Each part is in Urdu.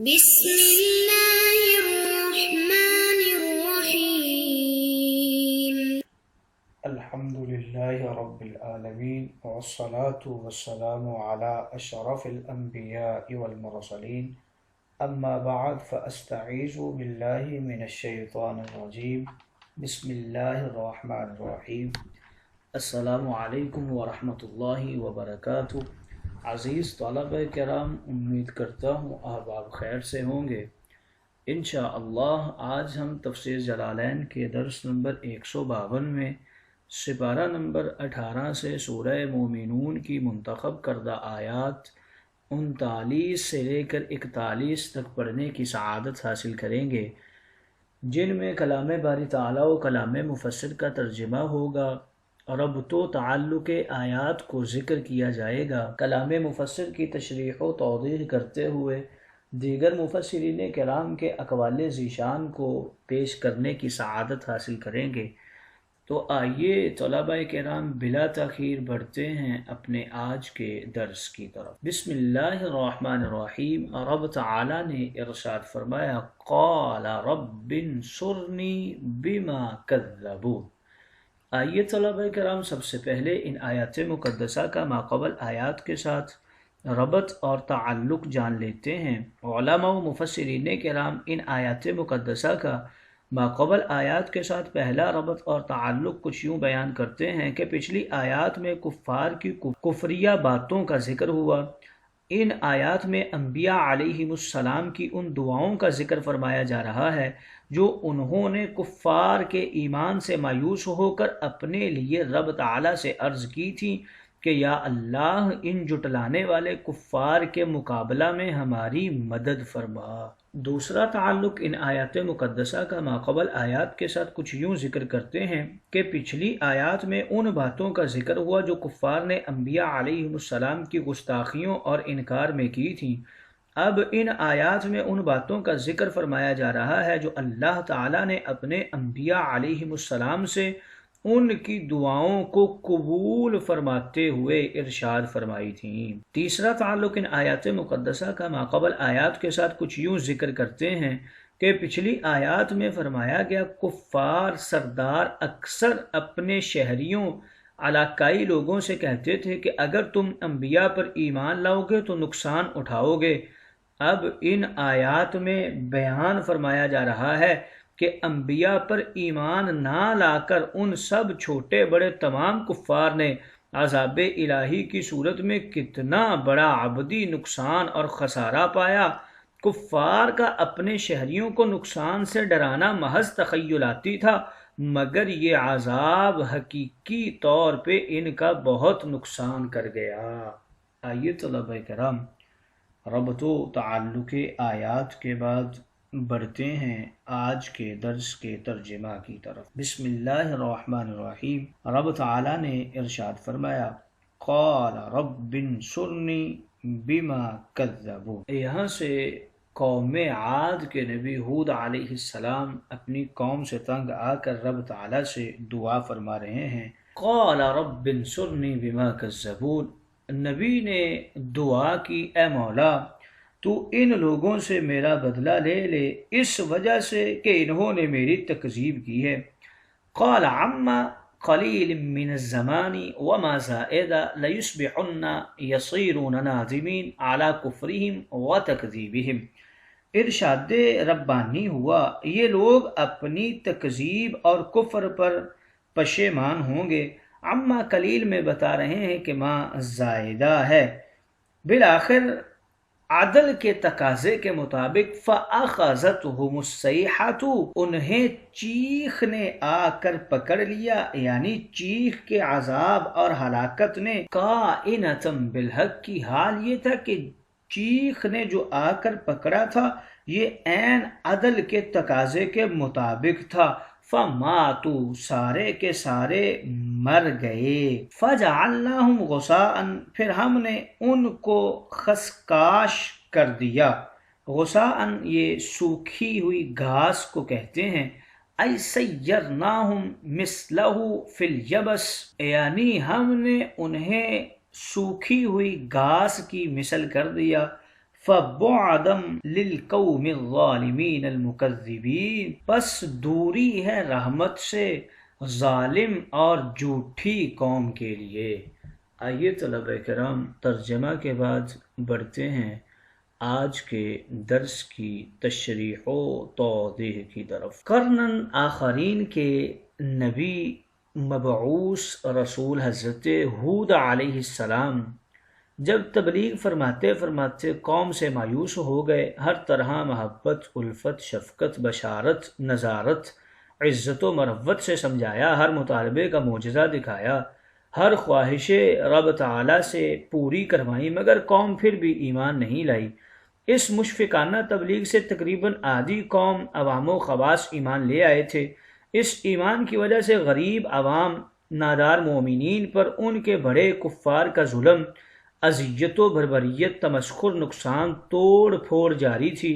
بسم اللہ الرحمن الرحیم الحمد للہ رب العالمین والصلاة والسلام علی اشرف الانبیاء والمرسلین اما بعد فاستعیذ باللہ من الشیطان الرجیم بسم اللہ الرحمن الرحیم۔ السلام علیکم ورحمۃ اللہ وبرکاتہ۔ عزیز طلبہ کرام، امید کرتا ہوں آپ خیر سے ہوں گے۔ انشاءاللہ آج ہم تفسیر جلالین کے درس نمبر 152 میں سپارہ نمبر 18 سے سورہ مومنون کی منتخب کردہ آیات 39 سے لے کر 41 تک پڑھنے کی سعادت حاصل کریں گے، جن میں کلام باری تعالیٰ و کلام مفسر کا ترجمہ ہوگا، ربط و تعلق آیات کو ذکر کیا جائے گا، کلام مفسر کی تشریح و توضیح کرتے ہوئے دیگر مفسرین کرام کے اقوال ذیشان کو پیش کرنے کی سعادت حاصل کریں گے۔ تو آئیے طلبہ کرام بلا تاخیر بڑھتے ہیں اپنے آج کے درس کی طرف۔ بسم اللہ الرحمن الرحیم۔ رب تعالی نے ارشاد فرمایا، قال رب انصرنی بما کذبون۔ آئیے طلبہ کرام سب سے پہلے ان آیات مقدسہ کا ماقبل آیات کے ساتھ ربط اور تعلق جان لیتے ہیں۔ علماء و مفسرین کرام ان آیات مقدسہ کا ماقبل آیات کے ساتھ پہلا ربط اور تعلق کچھ یوں بیان کرتے ہیں کہ پچھلی آیات میں کفار کی کفریہ باتوں کا ذکر ہوا، ان آیات میں انبیاء علیہم السلام کی ان دعاؤں کا ذکر فرمایا جا رہا ہے جو انہوں نے کفار کے ایمان سے مایوس ہو کر اپنے لیے رب تعالیٰ سے عرض کی تھی کہ یا اللہ ان جٹلانے والے کفار کے مقابلہ میں ہماری مدد فرما۔ دوسرا تعلق ان آیات مقدسہ کا ماقبل آیات کے ساتھ کچھ یوں ذکر کرتے ہیں کہ پچھلی آیات میں ان باتوں کا ذکر ہوا جو کفار نے انبیاء علیہم السلام کی گستاخیوں اور انکار میں کی تھیں، اب ان آیات میں ان باتوں کا ذکر فرمایا جا رہا ہے جو اللہ تعالیٰ نے اپنے انبیاء علیہم السلام سے ان کی دعاؤں کو قبول فرماتے ہوئے ارشاد فرمائی تھیں۔ تیسرا تعلق ان آیات مقدسہ کا ماقبل آیات کے ساتھ کچھ یوں ذکر کرتے ہیں کہ پچھلی آیات میں فرمایا گیا کفار سردار اکثر اپنے شہریوں علاقائی لوگوں سے کہتے تھے کہ اگر تم انبیاء پر ایمان لاؤ گے تو نقصان اٹھاؤ گے۔ اب ان آیات میں بیان فرمایا جا رہا ہے کہ انبیاء پر ایمان نہ لا کر ان سب چھوٹے بڑے تمام کفار نے عذاب الہی کی صورت میں کتنا بڑا عبدی نقصان اور خسارہ پایا۔ کفار کا اپنے شہریوں کو نقصان سے ڈرانا محض تخیلاتی تھا، مگر یہ عذاب حقیقی طور پہ ان کا بہت نقصان کر گیا۔ آئیے طلبہ کرام ربط و تعلق آیات کے بعد بڑھتے ہیں آج کے درس کے ترجمہ کی طرف۔ بسم اللہ الرحمن الرحیم۔ رب تعالی نے ارشاد فرمایا، قال رب انصرنی بما کذبون۔ یہاں سے قوم عاد کے نبی ہود علیہ السلام اپنی قوم سے تنگ آ کر رب تعالی سے دعا فرما رہے ہیں۔ قال رب انصرنی بما کذبون، نبی نے دعا کی، اے مولا تو ان لوگوں سے میرا بدلہ لے لے اس وجہ سے کہ انہوں نے میری تکذیب کی ہے۔ قال عما قلیل من الزمان وما زائد لیصبحن یصیرون نادمین علی کفرہم وتکذیبہم۔ ارشاد ربانی ہوا یہ لوگ اپنی تکذیب اور کفر پر پشیمان ہوں گے۔ عما قلیل میں بتا رہے ہیں کہ ما زائدہ ہے، بالآخر عدل کے تقاضے کے مطابق فَأَخَذَتْهُمُ الصَّيْحَةُ، انہیں چیخ نے آ کر پکڑ لیا، یعنی چیخ کے عذاب اور ہلاکت نے قَائِنَةً بِالْحَقِّ کی حال یہ تھا کہ چیخ نے جو آ کر پکڑا تھا یہ عین عدل کے تقاضے کے مطابق تھا۔ فَمَاتُوا، سارے کے سارے مر گئے۔ فَجَعَلْنَاهُمْ غُثَاءً، پھر ہم نے ان کو خسکاش کر دیا۔ غثاءً یہ سوکھی ہوئی گھاس کو کہتے ہیں۔ اَيْ سَيَّرْنَاهُمْ مِثْلَهُ فِي الْيَبَسِ، یعنی ہم نے انہیں سوکھی ہوئی گھاس کی مثل کر دیا۔ فَبُعْدًا لِلْقَوْمِ الظَّالِمِينَ الْمُكَذِّبِينَ، پس دوری ہے رحمت سے ظالم اور جھوٹی قوم کے لیے۔ آئیے طلبہ کرام ترجمہ کے بعد بڑھتے ہیں آج کے درس کی تشریح و توضیح کی طرف۔ قرناً آخرین کے نبی مبعوث رسول حضرت ہود علیہ السلام جب تبلیغ فرماتے فرماتے قوم سے مایوس ہو گئے، ہر طرح محبت، الفت، شفقت، بشارت، نظارت، عزت و مروت سے سمجھایا، ہر مطالبے کا معجزہ دکھایا، ہر خواہش رب تعالی سے پوری کروائی، مگر قوم پھر بھی ایمان نہیں لائی۔ اس مشفقانہ تبلیغ سے تقریباً آدھی قوم عوام و خواص ایمان لے آئے تھے۔ اس ایمان کی وجہ سے غریب عوام نادار مومنین پر ان کے بڑے کفار کا ظلم، اذیت و بربریت، تمسخر، نقصان، توڑ پھوڑ جاری تھی،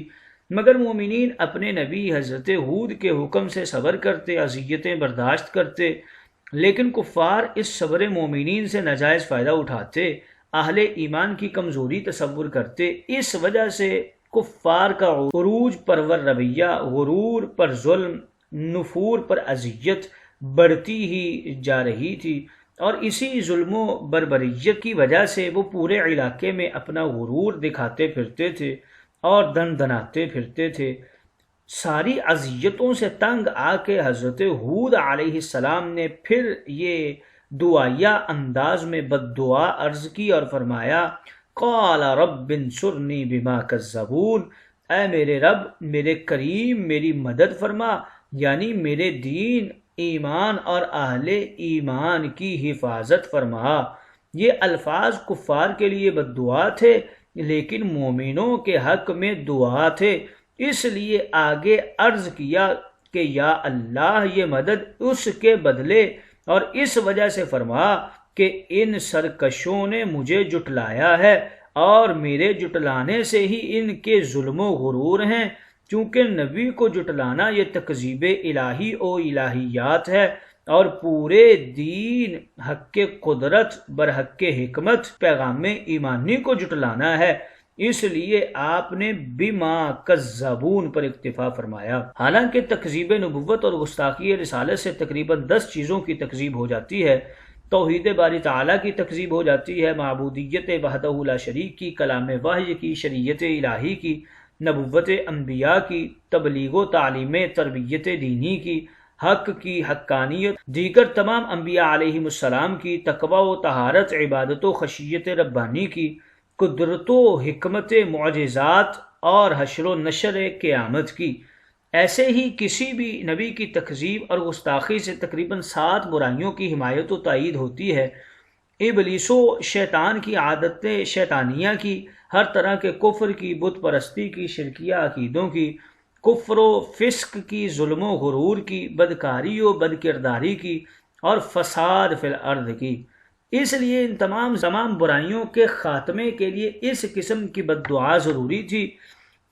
مگر مومنین اپنے نبی حضرت ہود کے حکم سے صبر کرتے، اذیتیں برداشت کرتے، لیکن کفار اس صبر مومنین سے ناجائز فائدہ اٹھاتے، اہل ایمان کی کمزوری تصور کرتے۔ اس وجہ سے کفار کا عروج پرور رویہ، غرور پر ظلم، نفور پر اذیت بڑھتی ہی جا رہی تھی، اور اسی ظلم و بربریت کی وجہ سے وہ پورے علاقے میں اپنا غرور دکھاتے پھرتے تھے اور دن دناتے پھرتے تھے۔ ساری اذیتوں سے تنگ آ کے حضرت ہود علیہ السلام نے پھر یہ دعائیہ انداز میں بد دعا عرض کی اور فرمایا، قال رب انصرنی بما کذبون، اے میرے رب، میرے کریم، میری مدد فرما، یعنی میرے دین، ایمان اور اہل ایمان کی حفاظت فرما۔ یہ الفاظ کفار کے لیے بد دعا تھے، لیکن مومنوں کے حق میں دعا تھے، اس لیے آگے عرض کیا کہ یا اللہ یہ مدد اس کے بدلے اور اس وجہ سے فرما کہ ان سرکشوں نے مجھے جٹلایا ہے، اور میرے جٹلانے سے ہی ان کے ظلم و غرور ہیں، چونکہ نبی کو جٹلانا یہ تکذیب الہی و الہیات ہے، اور پورے دین حق قدرت برحق حکمت پیغام ایمانی کو جٹلانا ہے، اس لیے آپ نے بما کذبون پر اکتفا فرمایا۔ حالانکہ تکذیب نبوت اور گستاخی رسالت سے تقریباً 10 چیزوں کی تکذیب ہو جاتی ہے۔ توحید باری تعالیٰ کی تکذیب ہو جاتی ہے، معبودیت وحدہ لا شریک کی، کلام وحی کی، شریعت الہی کی، نبوت انبیاء کی، تبلیغ و تعلیم تربیت دینی کی، حق کی حقانیت، دیگر تمام انبیاء علیہم السلام کی، تقوی و طہارت، عبادت و خشیت ربانی کی، قدرت و حکمت معجزات اور حشر و نشر قیامت کی۔ ایسے ہی کسی بھی نبی کی تکذیب اور گستاخی سے تقریباً 7 برائیوں کی حمایت و تائید ہوتی ہے۔ ابلیس و شیطان کی عادتیں شیطانیہ کی، ہر طرح کے کفر کی، بت پرستی کی، شرکیہ عقیدوں کی، کفر و فسق کی، ظلم و غرور کی، بدکاری و بدکرداری کی، اور فساد فی الارض کی۔ اس لیے ان تمام برائیوں کے خاتمے کے لیے اس قسم کی بد دعا ضروری تھی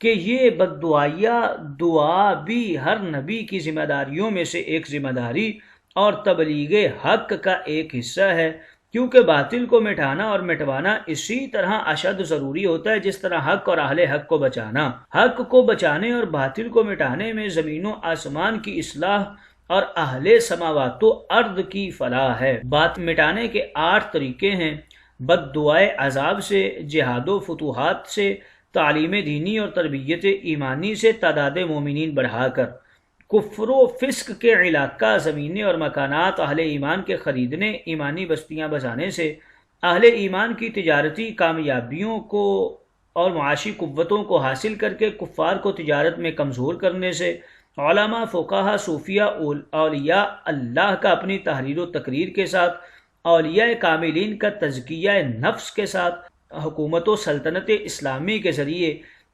کہ یہ بد دعائیہ دعا بھی ہر نبی کی ذمہ داریوں میں سے ایک ذمہ داری اور تبلیغ حق کا ایک حصہ ہے، کیونکہ باطل کو مٹانا اور مٹوانا اسی طرح اشد ضروری ہوتا ہے جس طرح حق اور اہل حق کو بچانا۔ حق کو بچانے اور باطل کو مٹانے میں زمین و آسمان کی اصلاح اور اہل سماوات و ارض کی فلاح ہے۔ بات مٹانے کے 8 طریقے ہیں: بد دعائے عذاب سے، جہاد و فتوحات سے، تعلیم دینی اور تربیت ایمانی سے تعداد مومنین بڑھا کر، کفر و فسق کے علاقہ، زمینیں اور مکانات اہل ایمان کے خریدنے، ایمانی بستیاں بسانے سے، اہل ایمان کی تجارتی کامیابیوں کو اور معاشی قوتوں کو حاصل کر کے کفار کو تجارت میں کمزور کرنے سے، علماء، فقہا، صوفیہ، اولیاء اللہ کا اپنی تحریر و تقریر کے ساتھ، اولیاء کاملین کا تزکیہ نفس کے ساتھ، حکومت و سلطنت اسلامی کے ذریعے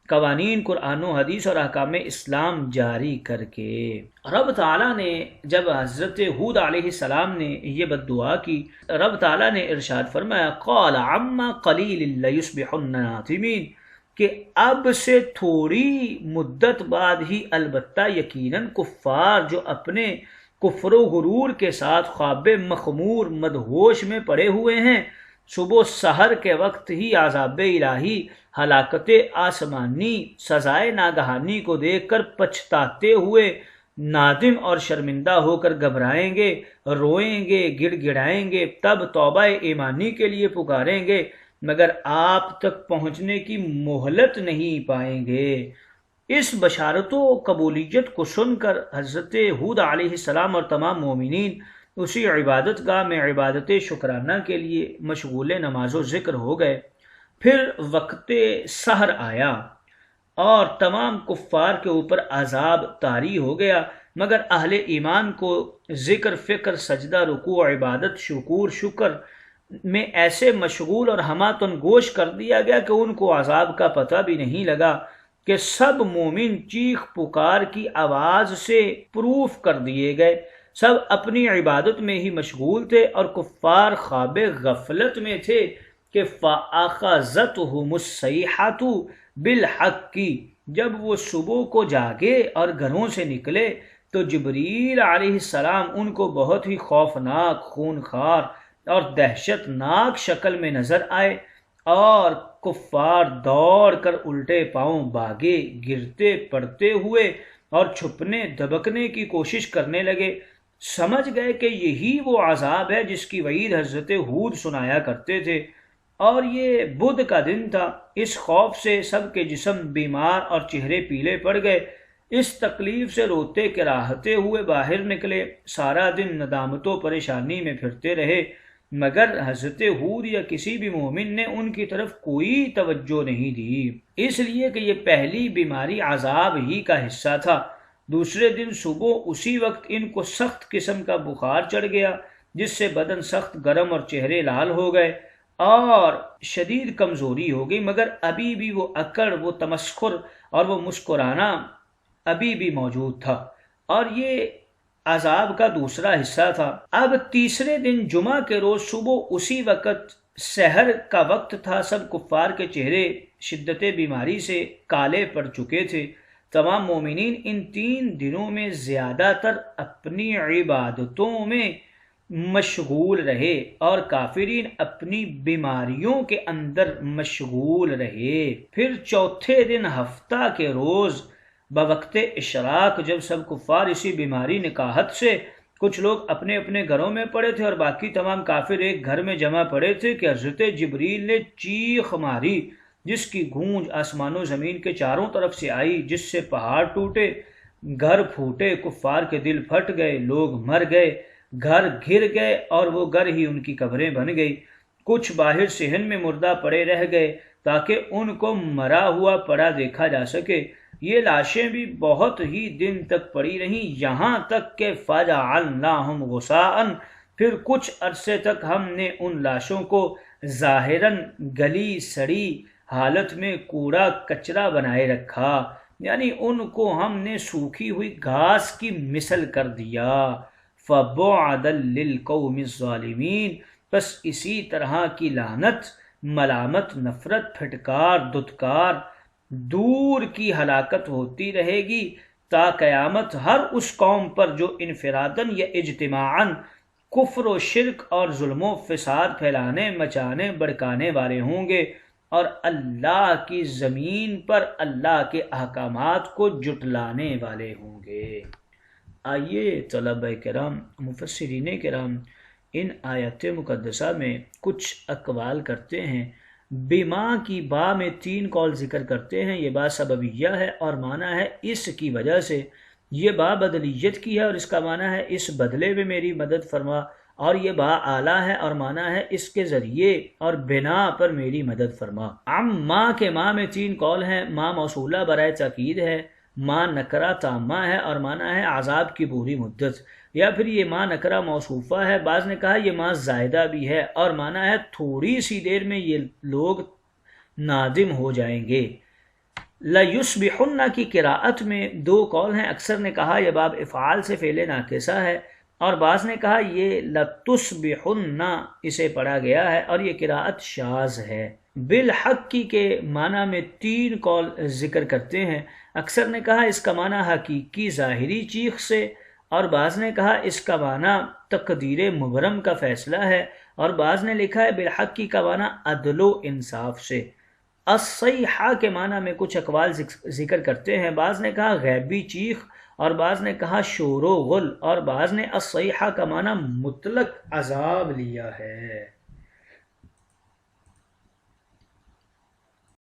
قوانین قرآن و حدیث اور احکام اسلام جاری کر کے۔ رب تعالیٰ نے جب حضرت ہود علیہ السلام نے یہ بد دعا کی، رب تعالیٰ نے ارشاد فرمایا، قال عما قلیل لیصبحن نادمین، کہ اب سے تھوڑی مدت بعد ہی البتہ یقیناً کفار جو اپنے کفر و غرور کے ساتھ خواب مخمور مدہوش میں پڑے ہوئے ہیں، صبح سحر کے وقت ہی عذاب الہی، ہلاکت آسمانی، سزائے ناگہانی کو دیکھ کر پچھتاتے ہوئے نادم اور شرمندہ ہو کر گھبرائیں گے، روئیں گے، گڑ گڑائیں گے، تب توبہ ایمانی کے لیے پکاریں گے، مگر آپ تک پہنچنے کی مہلت نہیں پائیں گے۔ اس بشارت و قبولیت کو سن کر حضرت ہود علیہ السلام اور تمام مومنین اسی عبادت گاہ میں عبادت شکرانہ کے لیے مشغول نماز و ذکر ہو گئے۔ پھر وقت سحر آیا اور تمام کفار کے اوپر عذاب طاری ہو گیا، مگر اہل ایمان کو ذکر، فکر، سجدہ، رکوع، عبادت، شکر میں ایسے مشغول اور ہماتن گوش کر دیا گیا کہ ان کو عذاب کا پتہ بھی نہیں لگا کہ سب مومن چیخ پکار کی آواز سے پروف کر دیے گئے، سب اپنی عبادت میں ہی مشغول تھے اور کفار خواب غفلت میں تھے کہ فَأَخَذَتْهُمُ الصَّيْحَةُ بِالْحَقِّ، جب وہ صبح کو جاگے اور گھروں سے نکلے تو جبریل علیہ السلام ان کو بہت ہی خوفناک، خونخوار اور دہشت ناک شکل میں نظر آئے، اور کفار دوڑ کر الٹے پاؤں بھاگے، گرتے پڑتے ہوئے اور چھپنے دبکنے کی کوشش کرنے لگے۔ سمجھ گئے کہ یہی وہ عذاب ہے جس کی وعید حضرت ہود سنایا کرتے تھے، اور یہ بدھ کا دن تھا۔ اس خوف سے سب کے جسم بیمار اور چہرے پیلے پڑ گئے، اس تکلیف سے روتے کراہتے ہوئے باہر نکلے، سارا دن ندامت و پریشانی میں پھرتے رہے، مگر حضرت ہود یا کسی بھی مومن نے ان کی طرف کوئی توجہ نہیں دی، اس لیے کہ یہ پہلی بیماری عذاب ہی کا حصہ تھا۔ دوسرے دن صبح اسی وقت ان کو سخت قسم کا بخار چڑھ گیا، جس سے بدن سخت گرم اور چہرے لال ہو گئے اور شدید کمزوری ہو گئی، مگر ابھی بھی وہ اکڑ، وہ تمسخر اور وہ مسکرانا ابھی بھی موجود تھا، اور یہ عذاب کا دوسرا حصہ تھا۔ اب تیسرے دن جمعہ کے روز صبح اسی وقت سحر کا وقت تھا، سب کفار کے چہرے شدت بیماری سے کالے پڑ چکے تھے۔ تمام مومنین ان 3 دنوں میں زیادہ تر اپنی عبادتوں میں مشغول رہے اور کافرین اپنی بیماریوں کے اندر مشغول رہے۔ پھر چوتھے دن ہفتہ کے روز بوقت اشراق، جب سب کفار اسی بیماری نکاہت سے، کچھ لوگ اپنے اپنے گھروں میں پڑے تھے اور باقی تمام کافر ایک گھر میں جمع پڑے تھے، کہ حضرت جبریل نے چیخ ماری جس کی گونج آسمان و زمین کے چاروں طرف سے آئی، جس سے پہاڑ ٹوٹے، گھر پھوٹے، کفار کے دل پھٹ گئے، لوگ مر گئے، گھر گر گئے اور وہ گھر ہی ان کی قبریں بن گئی۔ کچھ باہر صحن میں مردہ پڑے رہ گئے تاکہ ان کو مرا ہوا پڑا دیکھا جا سکے۔ یہ لاشیں بھی بہت ہی دن تک پڑی رہیں، یہاں تک کہ فَجَعَلْنَاهُمْ غُثَاءً، پھر کچھ عرصے تک ہم نے ان لاشوں کو ظاہراً گلی سڑی حالت میں کوڑا کچرا بنائے رکھا، یعنی ان کو ہم نے سوکھی ہوئی گھاس کی مثل کر دیا۔ فَبُعْدًا لِلْقَوْمِ الظَّالِمِينَ، بس اسی طرح کی لعنت، ملامت، نفرت، پھٹکار، دھتکار، دور کی ہلاکت ہوتی رہے گی تا قیامت ہر اس قوم پر جو انفراداً یا اجتماعاً کفر و شرک اور ظلم و فساد پھیلانے، مچانے، بڑکانے والے ہوں گے اور اللہ کی زمین پر اللہ کے احکامات کو جٹلانے والے ہوں گے۔ آئیے طلبہ کرام، مفسرین کرام ان آیت مقدسہ میں کچھ اقوال کرتے ہیں۔ بما کی با میں 3 قول ذکر کرتے ہیں۔ یہ با سببیہ ہے اور معنی ہے اس کی وجہ سے، یہ با بدلیت کی ہے اور اس کا معنی ہے اس بدلے میں میری مدد فرما، اور یہ با اعلیٰ ہے اور معنی ہے اس کے ذریعے اور بنا پر میری مدد فرما۔ ما کے ما میں 3 قول ہیں۔ ما موصولہ برائے تاکید ہے، ما نکرہ تامہ ہے اور معنی ہے عذاب کی پوری مدت، یا پھر یہ ما نکرہ موصوفہ ہے، بعض نے کہا یہ ما زائدہ بھی ہے اور معنی ہے تھوڑی سی دیر میں یہ لوگ نادم ہو جائیں گے۔ لَيُصْبِحُنَّ کی قراءت میں 2 قول ہیں، اکثر نے کہا یہ باب افعال سے فعل ناقصہ ہے اور بعض نے کہا یہ لَتُصْبِحُنَّ اسے پڑھا گیا ہے اور یہ قراءت شاذ ہے۔ بالحق کی کے معنی میں 3 قول ذکر کرتے ہیں، اکثر نے کہا اس کا معنی حقیقی ظاہری چیخ سے، اور بعض نے کہا اس کا معنی تقدیر مبرم کا فیصلہ ہے، اور بعض نے لکھا ہے بالحق کی کا معنی عدل و انصاف سے۔ الصیحہ کے معنی میں کچھ اقوال ذکر کرتے ہیں، بعض نے کہا غیبی چیخ، اور بعض نے کہا شور و غل، اور بعض نے الصیحہ کا معنی مطلق عذاب لیا ہے۔